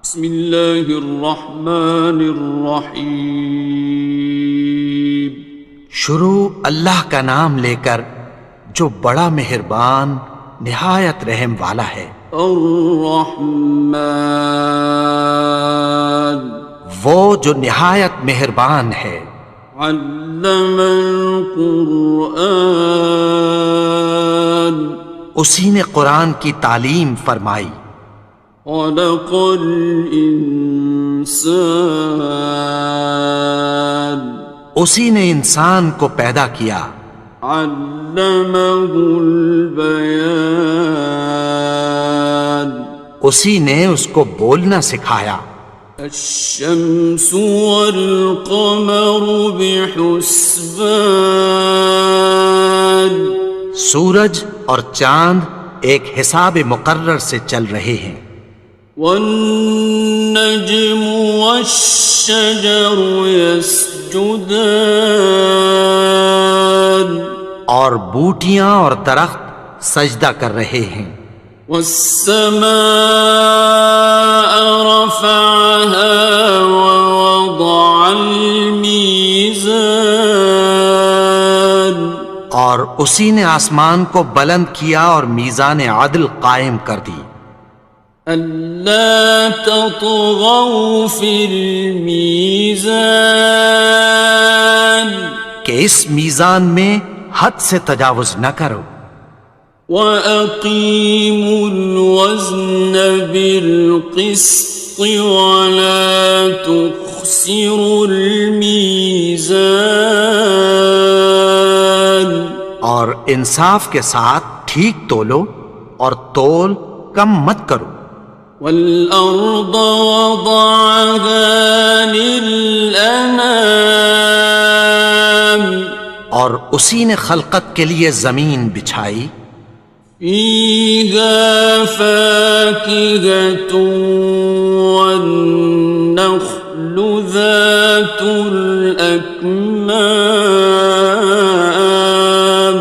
بسم اللہ الرحمن الرحیم۔ شروع اللہ کا نام لے کر جو بڑا مہربان نہایت رحم والا ہے۔ الرحمن، وہ جو نہایت مہربان ہے۔ علم القرآن، اسی نے قرآن کی تعلیم فرمائی۔ خلق الانسان، اسی نے انسان کو پیدا کیا۔ علمہ البیان، اسی نے اس کو بولنا سکھایا۔ الشمس والقمر بحسبان، سورج اور چاند ایک حساب مقرر سے چل رہے ہیں۔ والنجم والشجر يسجدان، اور بوٹیاں اور درخت سجدہ کر رہے ہیں۔ والسماء رفعها ووضع الميزان، اور اسی نے آسمان کو بلند کیا اور میزان عدل قائم کر دی۔ ألا تطغوا في الميزان، کہ اس میزان میں حد سے تجاوز نہ کرو۔ وَأَقِيمُوا الْوَزْنَ بِالْقِسْطِ وَلَا تُخْسِرُوا الْمِيزَانَ، اور انصاف کے ساتھ ٹھیک تولو اور تول کم مت کرو۔ وَالْأَرْضَ وَضَعَهَا لِلْأَنَامِ، اور اسی نے خلقت کے لیے زمین بچھائی۔ فِيهَا فَاكِهَةٌ وَالنَّخْلُ ذَاتُ الْأَكْمَامِ،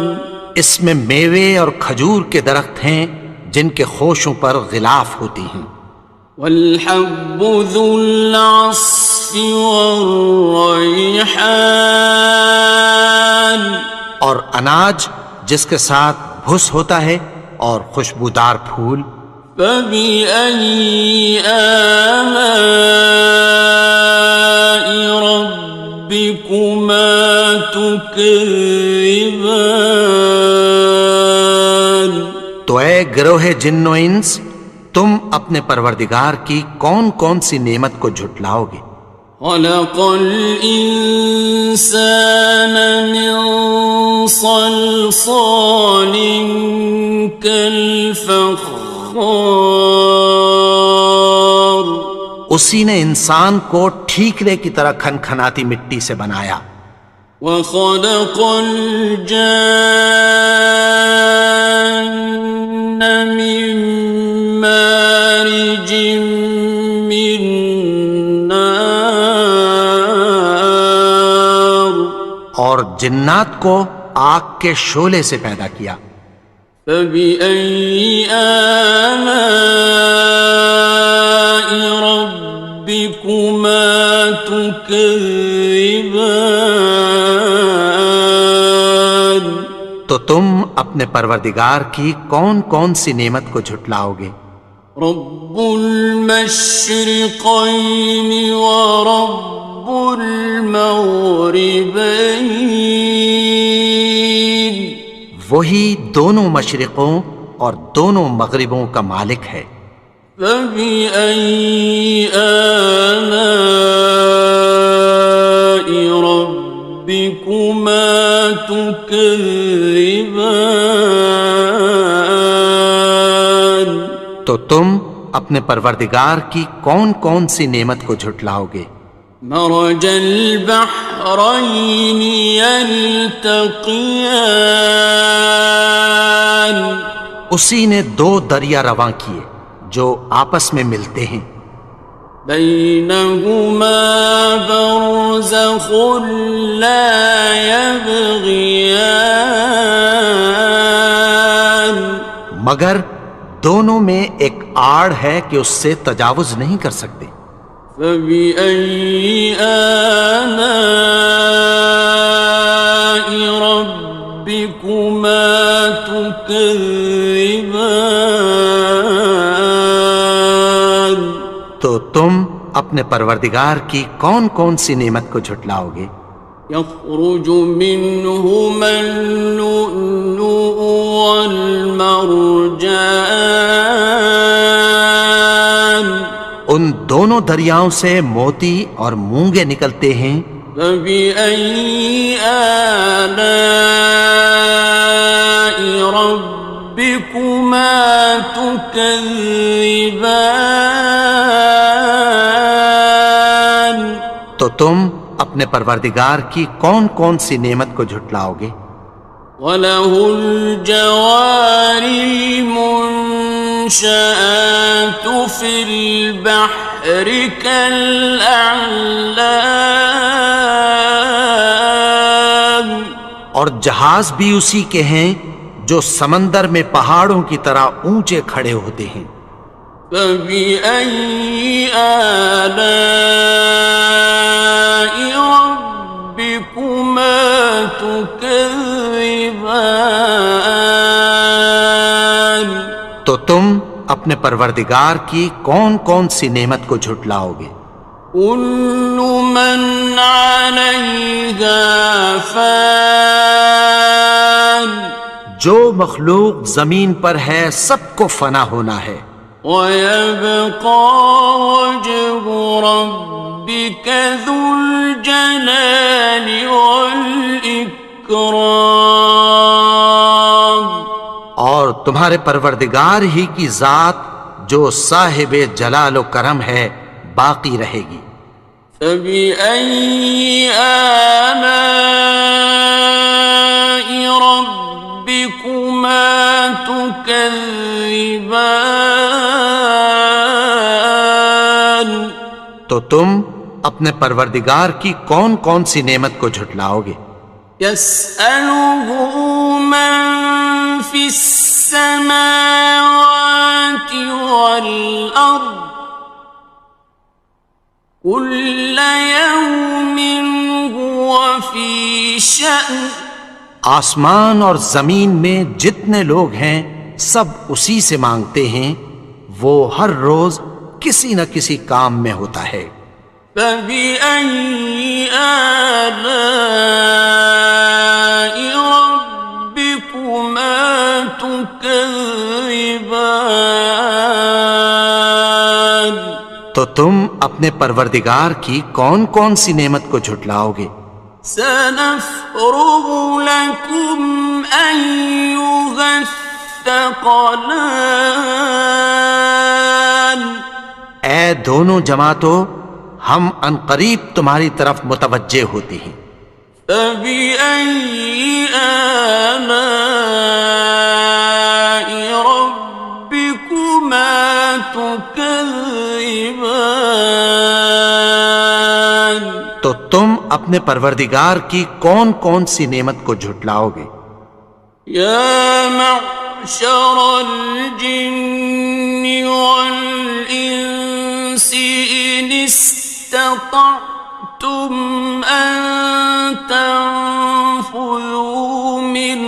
اس میں میوے اور کھجور کے درخت ہیں جن کے خوشوں پر غلاف ہوتی ہیں۔ وَالْحَبُّ ذُو الْعَصْفِ وَالرَّيْحَانِ، اور اناج جس کے ساتھ بھس ہوتا ہے اور خوشبودار پھول۔ فَبِأَيِّ آلَاءِ رَبِّكُمَا تُكَذِّبَانِ، تو اے گروہ جن و انس، تم اپنے پروردگار کی کون کون سی نعمت کو جھٹلاؤ گے؟ خَلَقَ الْإِنسَانَ مِنْ صَلْصَالٍ كَالْفَخَّارِ، اسی نے انسان کو ٹھیکرے کی طرح کھنکھناتی مٹی سے بنایا۔ وَخَلَقَ الْجَانَّ مِن مَّارِجٍ مِّن نَّارٍ، اور جنات کو آگ کے شعلے سے پیدا کیا۔ فَبِأَيِّ آلَاءِ رَبِّكُمَا تُكَذِّبَانِ، تو تم اپنے پروردگار کی کون کون سی نعمت کو جھٹلاؤ گے؟ رب المشرقین ورب المغربین، وہی دونوں مشرقوں اور دونوں مغربوں کا مالک ہے۔ فَبِأَيِّ آلَاءِ رَبِّكُمَا تُكَذِّبَانِ، تو تم اپنے پروردگار کی کون کون سی نعمت کو جھٹلاؤ گے؟ مرج البحرین یلتقیان، اسی نے دو دریا رواں کیے جو آپس میں ملتے ہیں۔ بینہما برزخ لا یبغیان، مگر دونوں میں ایک آڑ ہے کہ اس سے تجاوز نہیں کر سکتے۔ فبأي آلاء ربكما تكذبان؟ تو تم اپنے پروردگار کی کون کون سی نعمت کو جھٹلاؤ گے؟ يخرج منهما اللؤلؤ والمرجان، ان دونوں دریاؤں سے موتی اور مونگے نکلتے ہیں۔ فبأي آلاء ربكما تكذبان؟ تو تم اپنے پروردگار کی کون کون سی نعمت کو جھٹلاؤ گے؟ وَلَهُ الْجَوَارِ الْمُنشَآتُ فِي الْبَحْرِ كَالْأَعْلَامِ، اور جہاز بھی اسی کے ہیں جو سمندر میں پہاڑوں کی طرح اونچے کھڑے ہوتے ہیں۔ فَبِأَيِّ آلَاءِ رَبِّكُمَا تُكَذِّبَانِ؟ تو تم اپنے پروردگار کی کون کون سی نعمت کو جھٹلاؤ گے؟ كُلُّ مَنْ عَلَيْهَا فَانٍ، جو مخلوق زمین پر ہے سب کو فنا ہونا ہے۔ وَيَبْقَى وَجْهُ رَبِّكَ ذُو الْجَلَالِ وَالْإِكْرَامِ، اور تمہارے پروردگار ہی کی ذات جو صاحب جلال و کرم ہے باقی رہے گی۔ فَبِأَيِّ آلَاءِ رَبِّكُمَا تُكَذِّبَانِ؟ تو تم اپنے پروردگار کی کون کون سی نعمت کو جھٹلاؤ گے؟ يَسْأَلُهُ مَن فِي السَّمَاوَاتِ وَالْأَرْضِ كُلَّ يَوْمٍ هُوَ فِي شَأْنٍ، آسمان اور زمین میں جتنے لوگ ہیں سب اسی سے مانگتے ہیں، وہ ہر روز کسی نہ کسی کام میں ہوتا ہے۔ فَبِأَيِّ آلَاءِ رَبِّكُمَا تُكَذِّبَانِ؟ تو تم اپنے پروردگار کی کون کون سی نعمت کو جھٹلاؤ گے؟ سَنَفْرُغُ لَكُمْ أَيُّهَ الثَّقَلَانِ، اے دونوں جماعتوں، ہم عنقریب تمہاری طرف متوجہ ہوتے ہیں۔ فَبِأَيِّ آلَاءِ رَبِّكُمَا تُكَذِّبَانِ؟ تو تم اپنے پروردگار کی کون کون سی نعمت کو جھٹلاؤ گے؟ يَا مَعْشَرَ الْجِنِّ وَالْإِنسِ إِنِ اسْتَطَعْتُمْ أَن تَنفُذُوا مِنْ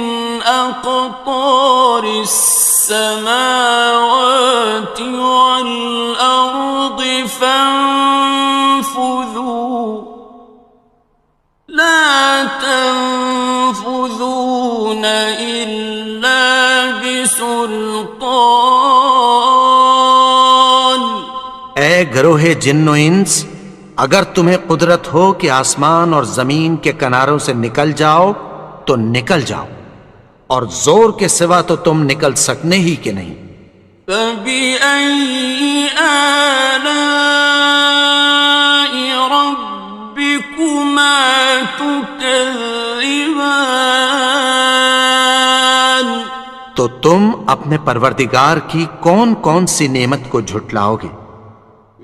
أَقْطَارِ السَّمَاوَاتِ وَالْأَرْضِ فَانفُذُوا لَا تَنفُذُونَ إِلَّا بِسُلْطَانٍ۔ اے گروہ جن و انس، اگر تمہیں قدرت ہو کہ آسمان اور زمین کے کناروں سے نکل جاؤ تو نکل جاؤ، اور زور کے سوا تو تم نکل سکنے ہی کہ نہیں۔ فَبِأَيِّ آلَاءِ رَبِّكُمَا تُكَذِّبَانِ؟ تو تم اپنے پروردگار کی کون کون سی نعمت کو جھٹلاؤ گے؟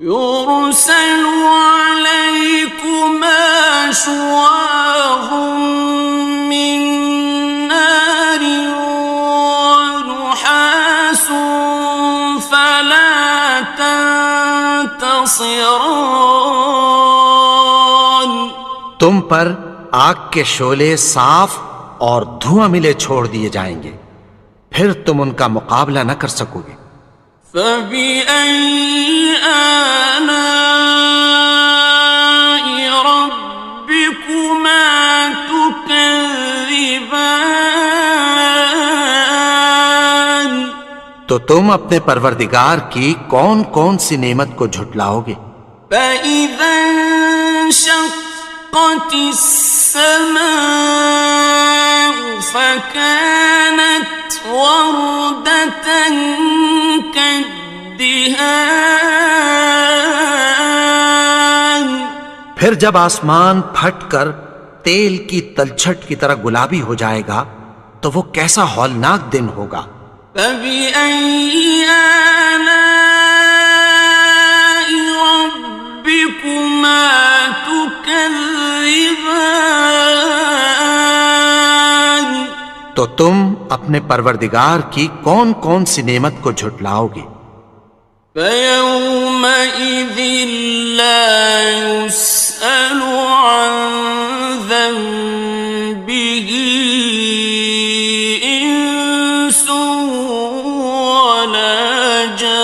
يُرْسَلُ عَلَيْكُمَا شُوَاظٌ مِّن نَّارٍ وَنُحَاسٌ فَلَا خصران. تم پر آگ کے شعلے صاف اور دھواں ملے چھوڑ دیے جائیں گے، پھر تم ان کا مقابلہ نہ کر سکو گے۔ فَبِأَيِّ آلَاءِ رَبِّكُمَا تُكَذِّبَانِ. تو تم اپنے پروردگار کی کون کون سی نعمت کو جھٹلاؤ گے؟ فَإِذَا انشَقَّتِ السَّمَاءُ فَكَانَتْ وَرْدَةً كَالدِّهَانِ. پھر جب آسمان پھٹ کر تیل کی تلچھٹ کی طرح گلابی ہو جائے گا تو وہ کیسا ہولناک دن ہوگا۔ فَبِأَيِّ آلَاءِ رَبِّكُمَا تُكَذِّبَانِ. تو تم اپنے پروردگار کی کون کون سی نعمت کو جھٹلاؤ گے؟ فَيَوْمَئِذٍ لَا يُسْأَلُ عَنْ ذَنبِهِ إِنسٌ وَلَا جَانٌ.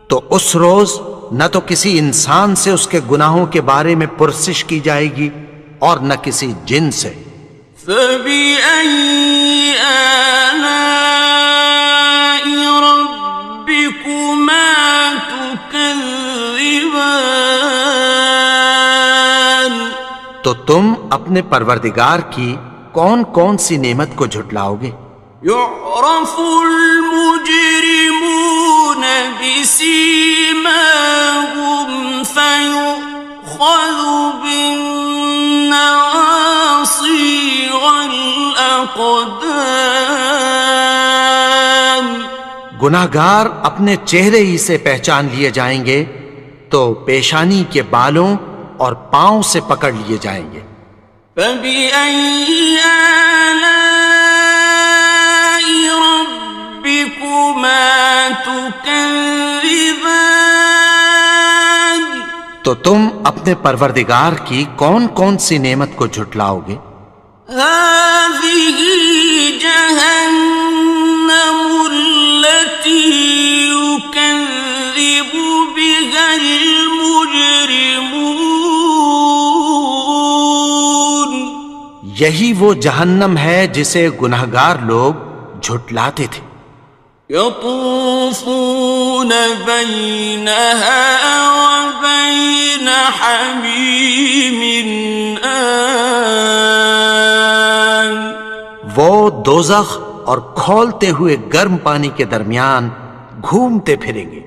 تو اس روز نہ تو کسی انسان سے اس کے گناہوں کے بارے میں پرسش کی جائے گی اور نہ کسی جن سے۔ فَبِأَيِّ آلَاءِ رَبِّكُمَا تُكَذِّبَانِ. تو تم اپنے پروردگار کی کون کون سی نعمت کو جھٹلاؤ گے؟ يُعْرَفُ الْمُجْرِمُونَ بِسِيمَاهُمْ فَيُؤْخَذُ بِالنَّوَاصِي وَالْأَقْدَامِ. گناہگار اپنے چہرے ہی سے پہچان لیے جائیں گے تو پیشانی کے بالوں اور پاؤں سے پکڑ لیے جائیں گے۔ فَبِأَيِّ آلَاءِ رَبِّكُمَا تُكَذِّبَانِ. تو تم اپنے پروردگار کی کون کون سی نعمت کو جھٹلاؤ گے؟ هَٰذِهِ جَهَنَّمُ الَّتِي يُكَذِّبُ بِهَا الْمُجْرِمُونَ. یہی وہ جہنم ہے جسے گناہگار لوگ جھٹلاتے تھے۔ يَطُوفُونَ بَيْنَهَا وَبَيْنَ حَمِيمٍ آنٍ. وہ دوزخ اور کھولتے ہوئے گرم پانی کے درمیان گھومتے پھریں گے۔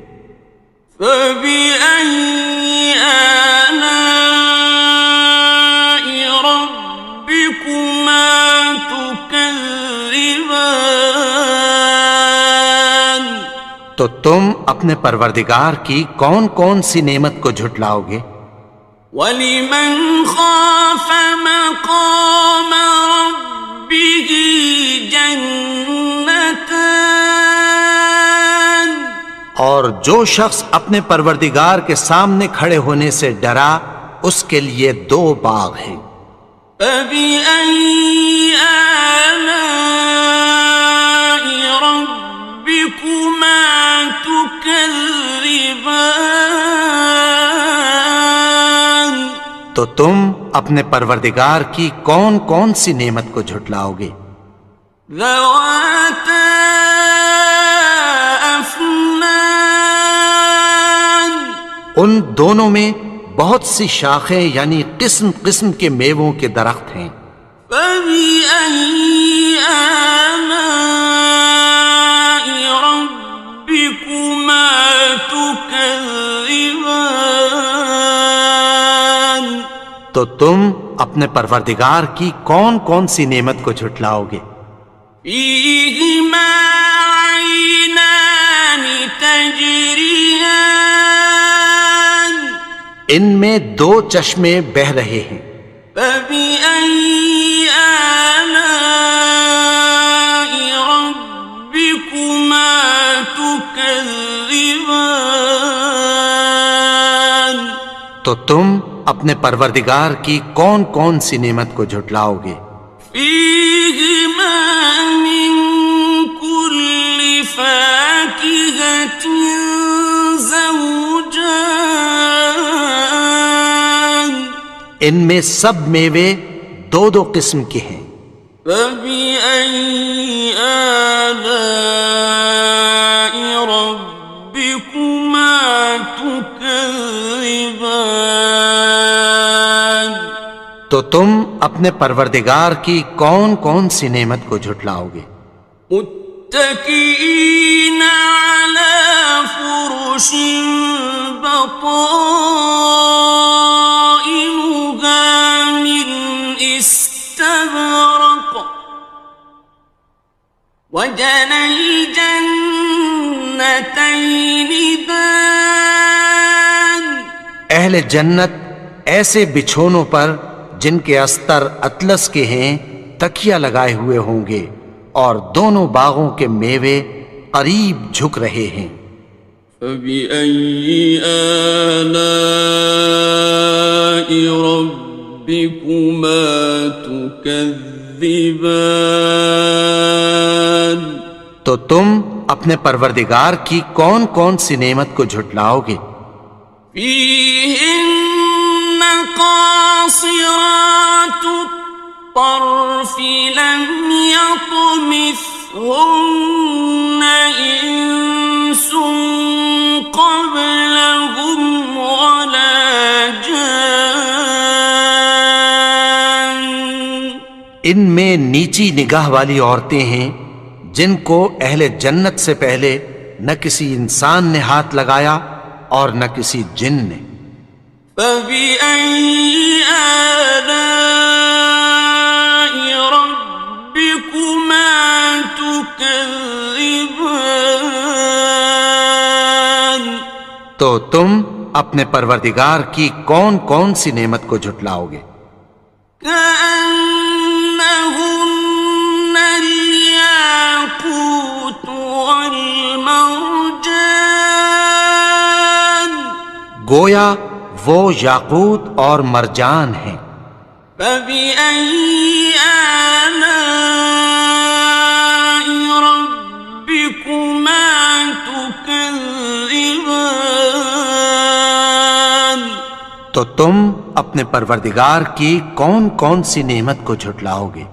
فَبِأَيِّ آلَاءِ رَبِّكُمَا تُكَذِّبَانِ. تو تم اپنے پروردگار کی کون کون سی نعمت کو جھٹلاؤ گے؟ وَلِمَنْ خَافَ مَقَامَ رَبِّهِ جَنَّتَانِ. اور جو شخص اپنے پروردگار کے سامنے کھڑے ہونے سے ڈرا اس کے لیے دو باغ ہیں۔ فَبِأَيِّ آلَاءِ رَبِّكُمَا تُكَذِّبَانِ. تو تم اپنے پروردگار کی کون کون سی نعمت کو جھٹلاؤ گے؟ ذَوَاتَا أَفْنَانٍ. ان دونوں میں بہت سی شاخیں یعنی قسم قسم کے میووں کے درخت ہیں۔ فَبِأَيِّ آلَاءِ رَبِّكُمَا تُكَذِّبَانِ. تو تم اپنے پروردگار کی کون کون سی نعمت کو جھٹلاؤ گے؟ فِيهِمَا عَيْنَانِ تَجْرِيَانِ. ان میں دو چشمے بہہ رہے ہیں۔ فَبِأَيِّ آلَاءِ رَبِّكُمَا تُكَذِّبَانِ. تكذبان تو تم اپنے پروردگار کی کون کون سی نعمت کو جھٹلاؤ گے؟ فيهما من كل فاكهة زوجان ان میں سب میوے دو دو قسم کے ہیں۔ فبأي آلاء ربكما تكذبان تو تم اپنے پروردگار کی کون کون سی نعمت کو جھٹلاؤ گے؟ متكئين على فرش بطائنها من استبرق وجنى الجنتين دان اہل جنت ایسے بچھونوں پر جن کے استر اطلس کے ہیں تکیہ لگائے ہوئے ہوں گے، اور دونوں باغوں کے میوے قریب جھک رہے ہیں۔ فبأي آلاء ربكما تكذبان تو تم اپنے پروردگار کی کون کون سی نعمت کو جھٹلاؤ گے؟ فيهن قاصرات الطرف لم يطمثهن إنس قبلهم ولا جان ان میں نیچی نگاہ والی عورتیں ہیں جن کو اہل جنت سے پہلے نہ کسی انسان نے ہاتھ لگایا اور نہ کسی جن نے۔ فبأي آلاء ربكما تكذبان تو تم اپنے پروردگار کی کون کون سی نعمت کو جھٹلاؤ گے؟ كأنهن الياقوت والمرجان گویا وہ یاقوت اور مرجان ہیں۔ فبأي آلاء ربكما تكذبان تو تم اپنے پروردگار کی کون کون سی نعمت کو جھٹلاؤ گے؟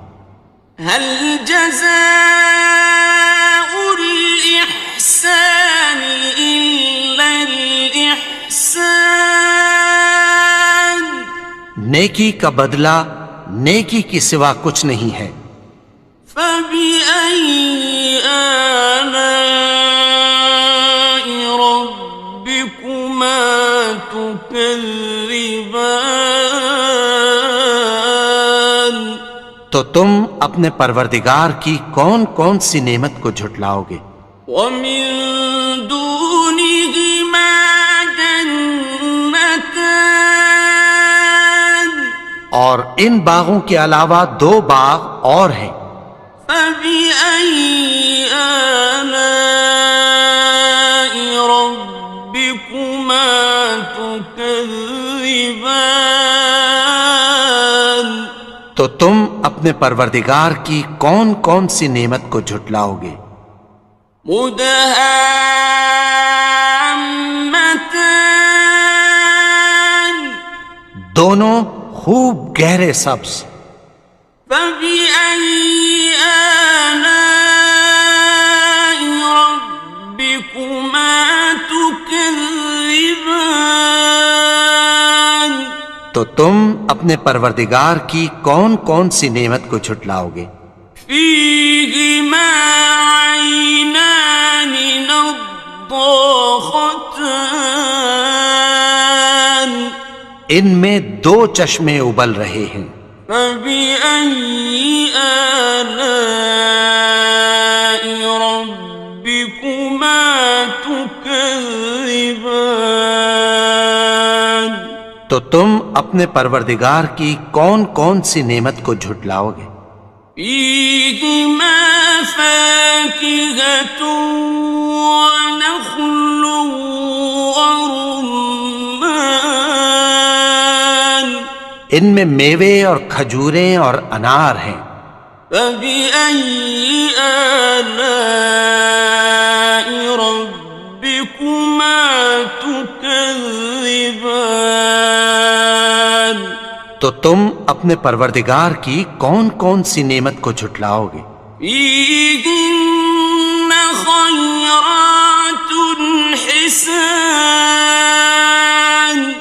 هل جزاء الإحسان إلا الإحسان نیکی کا بدلہ نیکی کی سوا کچھ نہیں ہے۔ فبأي آلاء ربكما تكذبان تو تم اپنے پروردگار کی کون کون سی نعمت کو جھٹلاؤ گے؟ ومن دونهما جنتان اور ان باغوں کے علاوہ دو باغ اور ہیں۔ فبأي آلاء ربكما تكذبان تو تم اپنے پروردگار کی کون کون سی نعمت کو جھٹلاؤ گے؟ مدهامتان دونوں خوب گہرے سبز۔ فبأي آلاء ربكما تكذبان تو تم اپنے پروردگار کی کون کون سی نعمت کو جھٹلاؤ گے؟ فيهما عينان نضاختان ان میں دو چشمے ابل رہے ہیں۔ فبأي آلاء ربكما تكذبان تو تم اپنے پروردگار کی کون کون سی نعمت کو جھٹلاؤ گے؟ فيهما فاكهة ونخل ان میں میوے اور کھجوریں اور انار ہیں۔ فبأي آلاء ربكما تكذبان؟ تو تم اپنے پروردگار کی کون کون سی نعمت کو جھٹلاؤ گے؟ فيهن خيرات حسان،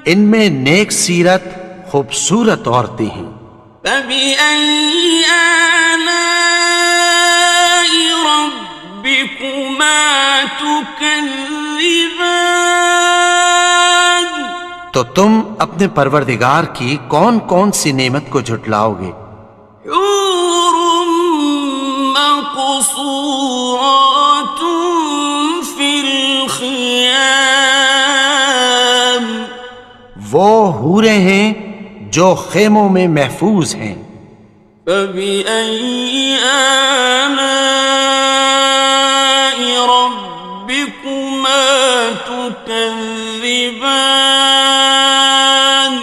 ان میں نیک سیرت خوبصورت عورتیں ہیں۔ فبأي آلاء ربكما تكذبان؟ تو تم اپنے پروردگار کی کون کون سی نعمت کو جھٹلاؤ گے؟ حور مقصورات في الخيام، وہ حوریں ہیں جو خیموں میں محفوظ ہیں۔ فبأي آلاء ربكما تكذبان؟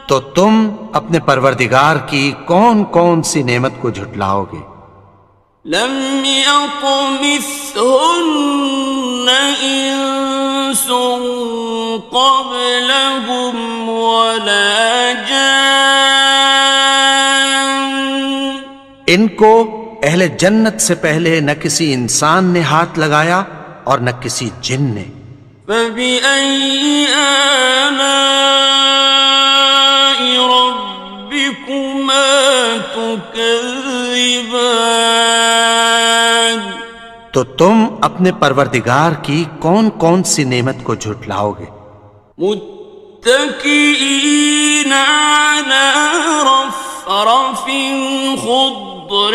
تو تم اپنے پروردگار کی کون کون سی نعمت کو جھٹلاؤ گے؟ لم يطمثهن إنس قبلهم ولا جان، ان کو اہل جنت سے پہلے نہ کسی انسان نے ہاتھ لگایا اور نہ کسی جن نے۔ فبأي آلاء ربكما تكذبان؟ تو تم اپنے پروردگار کی کون کون سی نعمت کو جھٹلاؤ گے؟ متكئين على رفرف خضر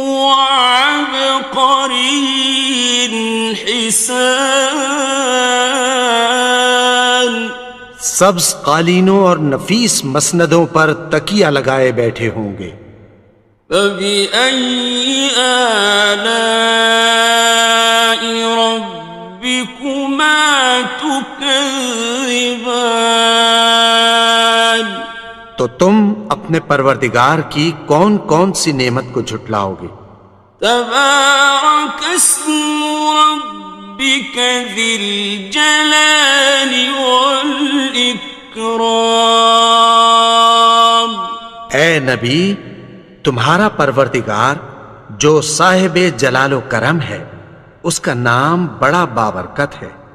وعبقري حسان، سبز قالینوں اور نفیس مسندوں پر تکیہ لگائے بیٹھے ہوں گے۔ فبأي آلاء ربكما تكذبان؟ تو تم اپنے پروردگار کی کون کون سی نعمت کو جھٹلاؤ گے؟ تبارك اسم ربك ذي الجلال والإكرام۔ اے نبی، تمہارا پروردگار جو صاحب جلال و کرم ہے، اس کا نام بڑا بابرکت ہے۔